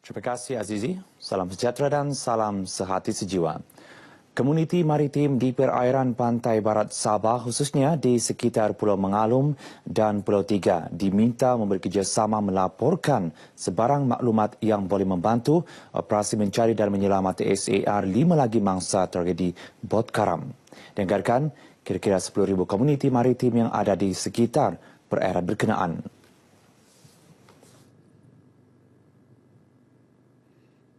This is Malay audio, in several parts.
Terima kasih Azizi. Salam sejahtera dan salam sehati sejiwa. Komuniti maritim di perairan pantai barat Sabah khususnya di sekitar Pulau Mengalum dan Pulau Tiga diminta memberi kerjasama melaporkan sebarang maklumat yang boleh membantu operasi mencari dan menyelamatkan SAR 5 lagi mangsa tragedi Bot Karam. Dianggarkan kira-kira 10,000 komuniti maritim yang ada di sekitar perairan berkenaan.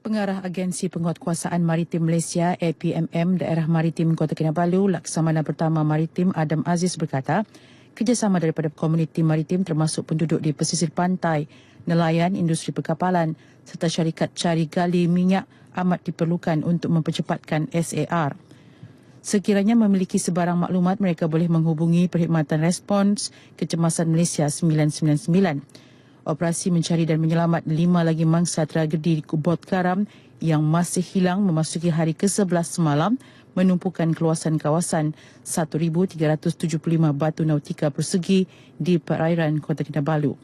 Pengarah Agensi Penguatkuasaan Maritim Malaysia APMM Daerah Maritim Kota Kinabalu Laksamana Pertama Maritim Adam Aziz berkata, kerjasama daripada komuniti maritim termasuk penduduk di pesisir pantai, nelayan, industri perkapalan serta syarikat cari gali minyak amat diperlukan untuk mempercepatkan SAR. Sekiranya memiliki sebarang maklumat, mereka boleh menghubungi Perkhidmatan Respons Kecemasan Malaysia 999. Operasi mencari dan menyelamat 5 lagi mangsa tragedi Bot Karam yang masih hilang memasuki hari ke-11 semalam menumpukan keluasan kawasan 1,375 batu nautika persegi di perairan Kota Kinabalu.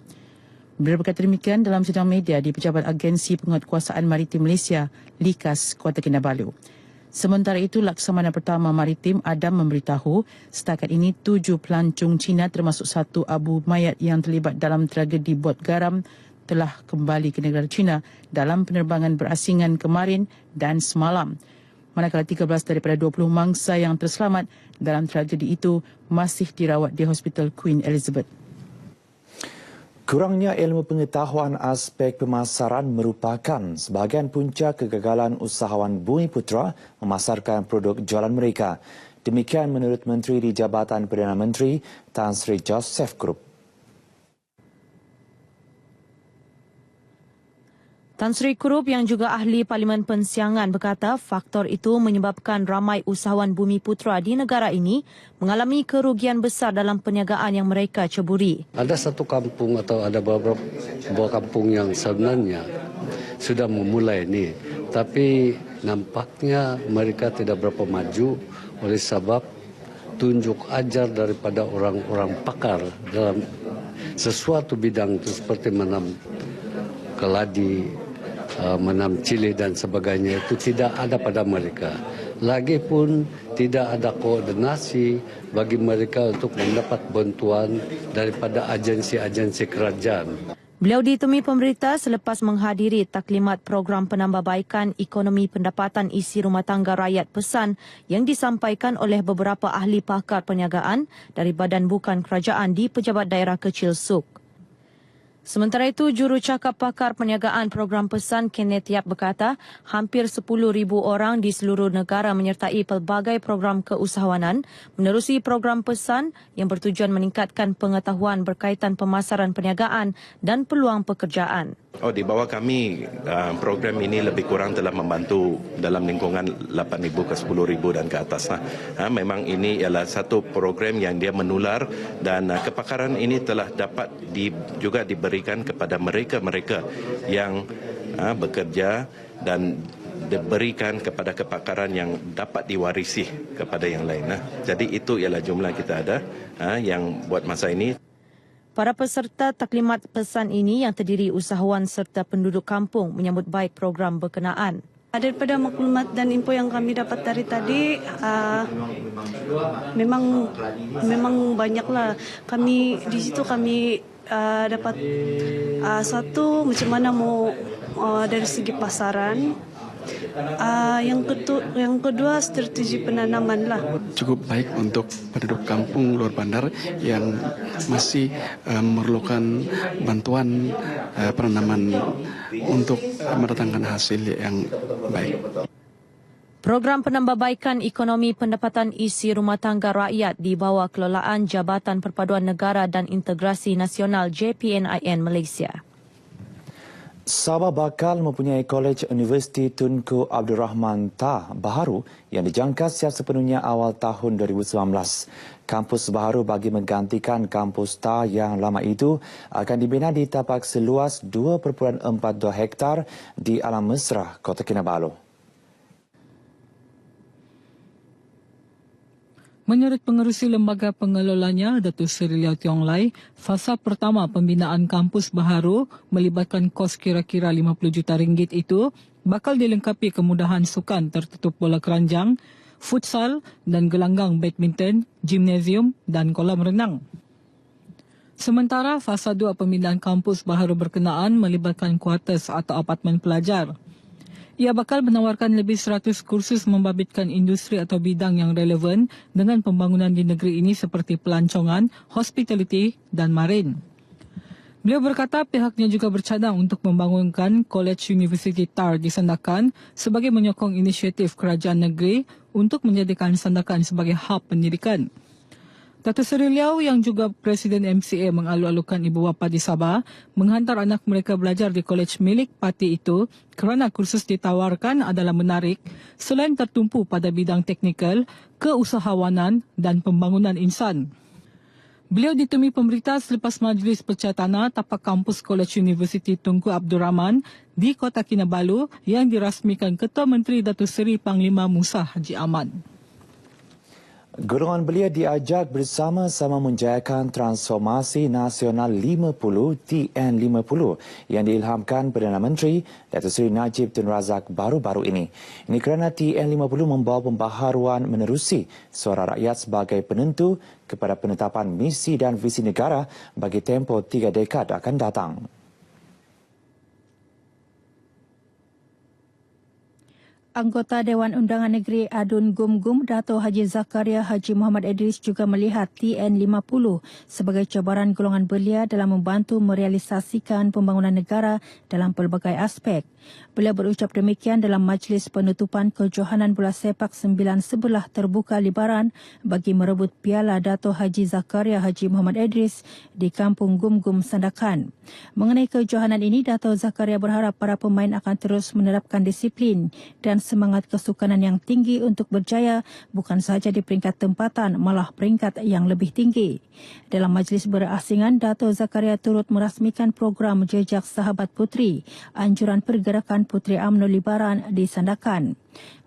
Beliau berkata demikian dalam sidang media di Pejabat Agensi Penguatkuasaan Maritim Malaysia, LIKAS, Kota Kinabalu. Sementara itu, Laksamana Pertama Maritim Adam memberitahu setakat ini 7 pelancong Cina termasuk 1 abu mayat yang terlibat dalam tragedi Bot Karam telah kembali ke negara China dalam penerbangan berasingan kemarin dan semalam. Manakala 13 daripada 20 mangsa yang terselamat dalam tragedi itu masih dirawat di Hospital Queen Elizabeth. Kurangnya ilmu pengetahuan aspek pemasaran merupakan sebahagian punca kegagalan usahawan Bumiputra memasarkan produk jualan mereka. Demikian menurut Menteri di Jabatan Perdana Menteri Tan Sri Joseph Group. Tan Sri Kurup yang juga ahli Parlimen Pensiangan berkata faktor itu menyebabkan ramai usahawan Bumiputra di negara ini mengalami kerugian besar dalam perniagaan yang mereka ceburi. Ada satu kampung atau ada beberapa buah kampung yang sebenarnya sudah memulai ini, tapi nampaknya mereka tidak berapa maju oleh sebab tunjuk ajar daripada orang-orang pakar dalam sesuatu bidang itu seperti menanam keladi, menanam cili dan sebagainya itu tidak ada pada mereka. Lagipun tidak ada koordinasi bagi mereka untuk mendapat bantuan daripada agensi-agensi kerajaan. Beliau ditemui pemberita selepas menghadiri taklimat program penambahbaikan ekonomi pendapatan isi rumah tangga rakyat PESAN yang disampaikan oleh beberapa ahli pakar perniagaan dari Badan Bukan Kerajaan di Pejabat Daerah Kecil Suk. Sementara itu, jurucakap pakar perniagaan program PESAN Kenneth Yap berkata hampir 10,000 orang di seluruh negara menyertai pelbagai program keusahawanan menerusi program PESAN yang bertujuan meningkatkan pengetahuan berkaitan pemasaran perniagaan dan peluang pekerjaan. Di bawah kami, program ini lebih kurang telah membantu dalam lingkungan 8,000 ke 10,000 dan ke atas. Memang ini ialah satu program yang dia menular dan kepakaran ini telah dapat juga diberikan kepada mereka-mereka yang bekerja dan diberikan kepada kepakaran yang dapat diwarisi kepada yang lain. Jadi itu ialah jumlah kita ada yang buat masa ini. Para peserta taklimat PESAN ini yang terdiri usahawan serta penduduk kampung menyambut baik program berkenaan. Daripada maklumat dan info yang kami dapat dari tadi, memang banyaklah. Kami di situ dapat satu macam mana mau dari segi pasaran. Yang kedua strategi penanaman lah. Cukup baik untuk penduduk kampung luar bandar yang masih memerlukan bantuan penanaman untuk mendatangkan hasil yang baik. Program penambahbaikan ekonomi pendapatan isi rumah tangga rakyat di bawah kelolaan Jabatan Perpaduan Negara dan Integrasi Nasional JPNIN Malaysia. Sabah bakal mempunyai Kolej Universiti Tunku Abdul Rahman Tah baharu yang dijangka siap sepenuhnya awal tahun 2019. Kampus baharu bagi menggantikan kampus Tah yang lama itu akan dibina di tapak seluas 2.42 hektar di Alam Mesra, Kota Kinabalu. Menurut pengerusi lembaga pengelolanya, Datuk Seri Liao Tiong Lai, fasa pertama pembinaan kampus baharu melibatkan kos kira-kira 50 juta ringgit itu bakal dilengkapi kemudahan sukan tertutup bola keranjang, futsal dan gelanggang badminton, gimnasium dan kolam renang. Sementara fasa 2 pembinaan kampus baharu berkenaan melibatkan kuartus atau apartmen pelajar. Ia bakal menawarkan lebih 100 kursus membabitkan industri atau bidang yang relevan dengan pembangunan di negeri ini seperti pelancongan, hospitality dan marin. Beliau berkata pihaknya juga bercadang untuk membangunkan College University TAR di Sandakan sebagai menyokong inisiatif kerajaan negeri untuk menjadikan Sandakan sebagai hub pendidikan. Datuk Seri Liao yang juga Presiden MCA mengalu-alukan ibu bapa di Sabah menghantar anak mereka belajar di kolej milik parti itu kerana kursus ditawarkan adalah menarik selain tertumpu pada bidang teknikal, keusahawanan dan pembangunan insan. Beliau ditemui pemberita selepas majlis pecah tanah tapak kampus College University Tunku Abdul Rahman di Kota Kinabalu yang dirasmikan Ketua Menteri Datuk Seri Panglima Musa Haji Ahmad. Golongan belia diajak bersama-sama menjayakan Transformasi Nasional 50 TN50 yang diilhamkan Perdana Menteri Datuk Seri Najib Tun Razak baru-baru ini. Ini kerana TN50 membawa pembaharuan menerusi suara rakyat sebagai penentu kepada penetapan misi dan visi negara bagi tempoh 3 dekad akan datang. Anggota Dewan Undangan Negeri Adun Gumgum, Dato' Haji Zakaria Haji Muhammad Idris juga melihat TN50 sebagai cabaran golongan belia dalam membantu merealisasikan pembangunan negara dalam pelbagai aspek. Beliau berucap demikian dalam majlis penutupan kejohanan bola sepak 9 sebelah terbuka Libaran bagi merebut piala Dato' Haji Zakaria Haji Muhammad Idris di Kampung Gumgum, Sandakan. Mengenai kejohanan ini, Dato' Zakaria berharap para pemain akan terus menerapkan disiplin dan semangat kesukanan yang tinggi untuk berjaya bukan sahaja di peringkat tempatan, malah peringkat yang lebih tinggi. Dalam majlis berasingan, Dato' Zakaria turut merasmikan program Jejak Sahabat Puteri, anjuran pergerakan Puteri UMNO Libaran di Sandakan.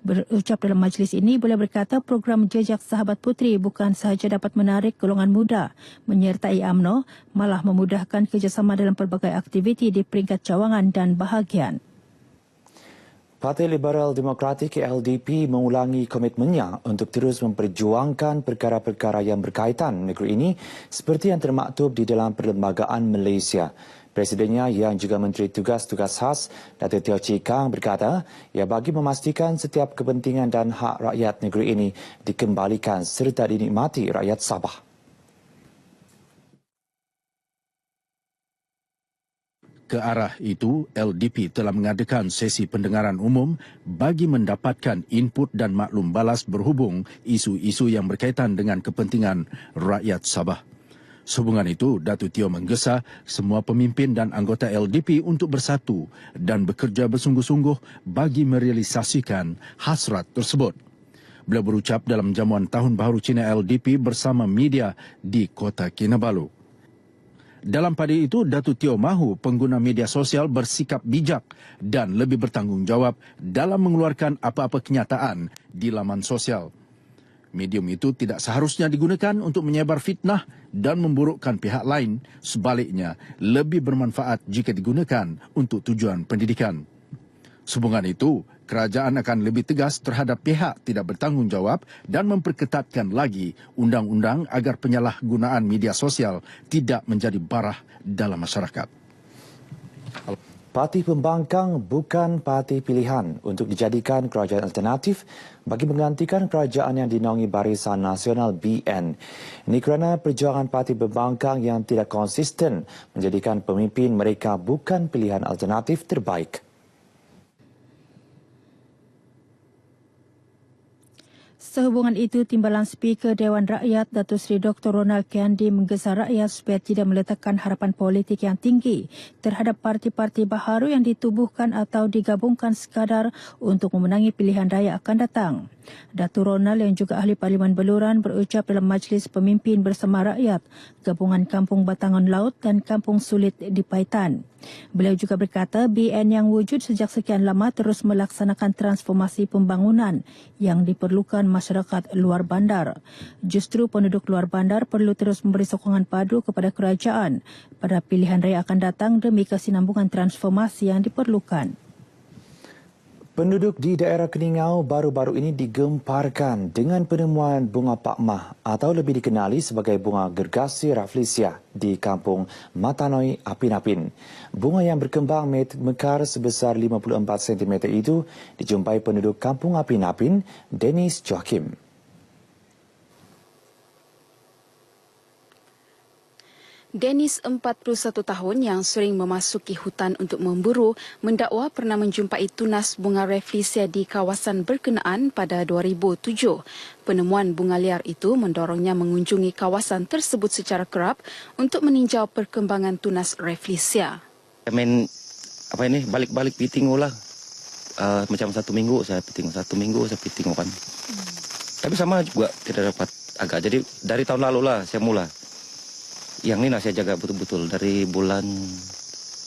Berucap dalam majlis ini, beliau berkata program Jejak Sahabat Puteri bukan sahaja dapat menarik golongan muda menyertai UMNO, malah memudahkan kerjasama dalam pelbagai aktiviti di peringkat cawangan dan bahagian. Parti Liberal Demokratik LDP mengulangi komitmennya untuk terus memperjuangkan perkara-perkara yang berkaitan negeri ini seperti yang termaktub di dalam Perlembagaan Malaysia. Presidennya yang juga Menteri Tugas-Tugas Khas, Datuk Teo Chee Kang berkata, ia bagi memastikan setiap kepentingan dan hak rakyat negeri ini dikembalikan serta dinikmati rakyat Sabah. Ke arah itu, LDP telah mengadakan sesi pendengaran umum bagi mendapatkan input dan maklum balas berhubung isu-isu yang berkaitan dengan kepentingan rakyat Sabah. Sehubungan itu, Datuk Teo menggesa semua pemimpin dan anggota LDP untuk bersatu dan bekerja bersungguh-sungguh bagi merealisasikan hasrat tersebut. Beliau berucap dalam jamuan Tahun Baharu Cina LDP bersama media di Kota Kinabalu. Dalam pada itu, Datuk Teo mahu pengguna media sosial bersikap bijak dan lebih bertanggungjawab dalam mengeluarkan apa-apa kenyataan di laman sosial. Medium itu tidak seharusnya digunakan untuk menyebar fitnah dan memburukkan pihak lain. Sebaliknya, lebih bermanfaat jika digunakan untuk tujuan pendidikan. Sehubungan itu, kerajaan akan lebih tegas terhadap pihak tidak bertanggungjawab dan memperketatkan lagi undang-undang agar penyalahgunaan media sosial tidak menjadi barah dalam masyarakat. Parti Pembangkang bukan parti pilihan untuk dijadikan kerajaan alternatif bagi menggantikan kerajaan yang dinaungi Barisan Nasional BN. Ini kerana perjuangan Parti Pembangkang yang tidak konsisten menjadikan pemimpin mereka bukan pilihan alternatif terbaik. Sehubungan itu, Timbalan Speaker Dewan Rakyat Datuk Seri Dr. Ronald Kendi menggesa rakyat supaya tidak meletakkan harapan politik yang tinggi terhadap parti-parti baharu yang ditubuhkan atau digabungkan sekadar untuk memenangi pilihan raya akan datang. Datuk Ronald yang juga ahli Parlimen Beluran berucap dalam majlis pemimpin bersama rakyat gabungan Kampung Batangan Laut dan Kampung Sulit di Paitan. Beliau juga berkata BN yang wujud sejak sekian lama terus melaksanakan transformasi pembangunan yang diperlukan masyarakat luar bandar. Justru penduduk luar bandar perlu terus memberi sokongan padu kepada kerajaan pada pilihan raya akan datang demi kesinambungan transformasi yang diperlukan. Penduduk di daerah Keningau baru-baru ini digemparkan dengan penemuan bunga pakmah atau lebih dikenali sebagai bunga gergasi rafflesia di kampung Matanoi Apin-Apin. Bunga yang berkembang mekar sebesar 54 cm itu dijumpai penduduk kampung Apin-Apin, Dennis Joachim. Dennis, 41 tahun yang sering memasuki hutan untuk memburu, mendakwa pernah menjumpai tunas bunga rafflesia di kawasan berkenaan pada 2007. Penemuan bunga liar itu mendorongnya mengunjungi kawasan tersebut secara kerap untuk meninjau perkembangan tunas rafflesia. Balik-balik pergi tengok lah. Macam 1 minggu saya pergi tengok, 1 minggu saya pergi tengok kan. Tapi sama juga tidak dapat agak. Jadi dari tahun lalu lah saya mula. Yang ini saya jaga betul-betul dari bulan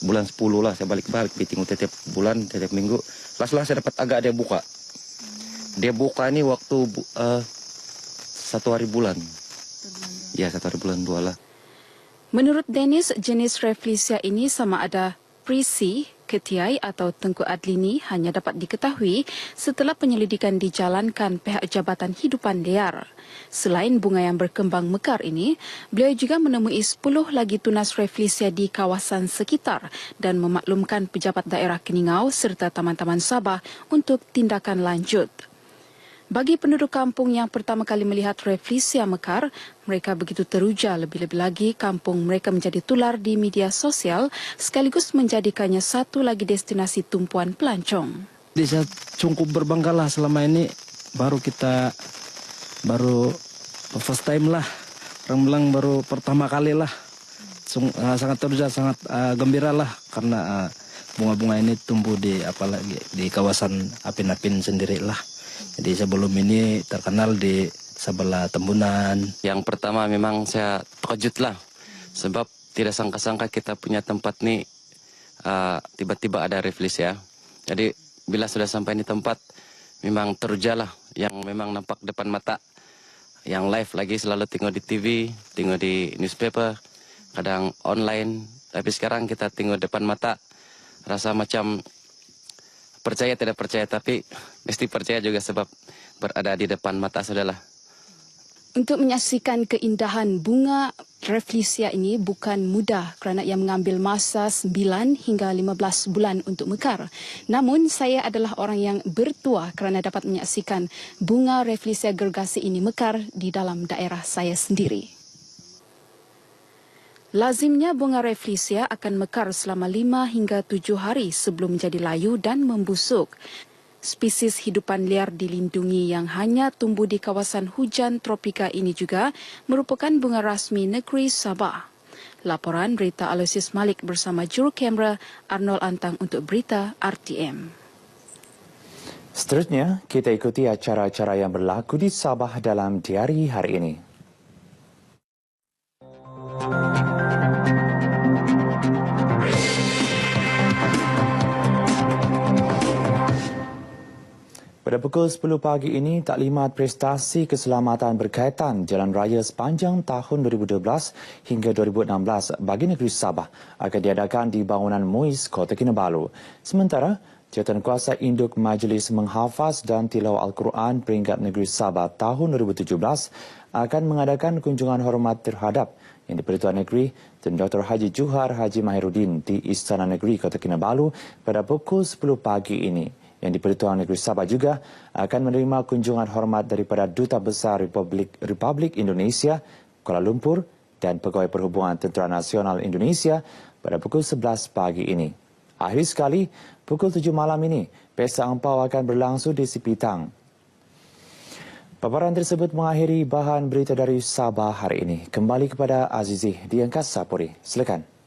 10 lah saya balik-balik tengok tiap bulan, tiap minggu. Setelah saya dapat agak dia buka. Dia buka ini waktu 1 hari bulan. Ya 1 hari bulan 2 lah. Menurut Dennis, jenis rafflesia ini sama ada Prisi, Ketiai atau Tengku Adlini hanya dapat diketahui setelah penyelidikan dijalankan pihak Jabatan Hidupan Liar. Selain bunga yang berkembang mekar ini, beliau juga menemui 10 lagi tunas rafflesia di kawasan sekitar dan memaklumkan pejabat daerah Keningau serta Taman-Taman Sabah untuk tindakan lanjut. Bagi penduduk kampung yang pertama kali melihat rafflesia mekar, mereka begitu teruja, lebih-lebih lagi kampung mereka menjadi tular di media sosial sekaligus menjadikannya satu lagi destinasi tumpuan pelancong. Saya cukup berbanggalah selama ini baru first time lah, orang bilang baru pertama kali lah. Sangat teruja, sangat gembira lah karena bunga-bunga ini tumbuh di kawasan Apin-Apin sendiri lah. Jadi sebelum ini terkenal di sebelah Tembunan. Yang pertama memang saya terkejut lah. Sebab tidak sangka-sangka kita punya tempat ni tiba-tiba ada rafflesia. Jadi bila sudah sampai di tempat memang teruja lah. Yang memang nampak depan mata. Yang live lagi selalu tengok di TV, tengok di newspaper, kadang online. Tapi sekarang kita tengok depan mata. Rasa macam percaya tidak percaya, tapi mesti percaya juga sebab berada di depan mata sudahlah. Untuk menyaksikan keindahan bunga rafflesia ini bukan mudah kerana ia mengambil masa 9 hingga 15 bulan untuk mekar. Namun saya adalah orang yang bertuah kerana dapat menyaksikan bunga rafflesia gergasi ini mekar di dalam daerah saya sendiri. Lazimnya bunga rafflesia akan mekar selama 5 hingga 7 hari sebelum menjadi layu dan membusuk. Spesies hidupan liar dilindungi yang hanya tumbuh di kawasan hujan tropika ini juga merupakan bunga rasmi negeri Sabah. Laporan berita Aloysius Malik bersama juru kamera Arnold Antang untuk berita RTM. Seterusnya, kita ikuti acara-acara yang berlaku di Sabah dalam diari hari ini. Pada pukul 10 pagi ini, taklimat prestasi keselamatan berkaitan jalan raya sepanjang tahun 2012 hingga 2016 bagi negeri Sabah akan diadakan di bangunan MUIS Kota Kinabalu. Sementara, Jawatankuasa Induk Majlis Menghafaz dan Tilawah Al-Quran peringkat negeri Sabah tahun 2017 akan mengadakan kunjungan hormat terhadap Yang di-Pertuan Negeri Tun Dr. Haji Juhar Haji Mahiruddin di Istana Negeri Kota Kinabalu pada pukul 10 pagi ini. Yang di-Pertuan Negeri Sabah juga akan menerima kunjungan hormat daripada Duta Besar Republik Indonesia Kuala Lumpur dan Pegawai Perhubungan Tentera Nasional Indonesia pada pukul 11 pagi ini. Akhir sekali, pukul 7 malam ini, pesta angpau akan berlangsung di Sipitang. Paparan tersebut mengakhiri bahan berita dari Sabah hari ini. Kembali kepada Azizi di Angkasa Puri. Silakan.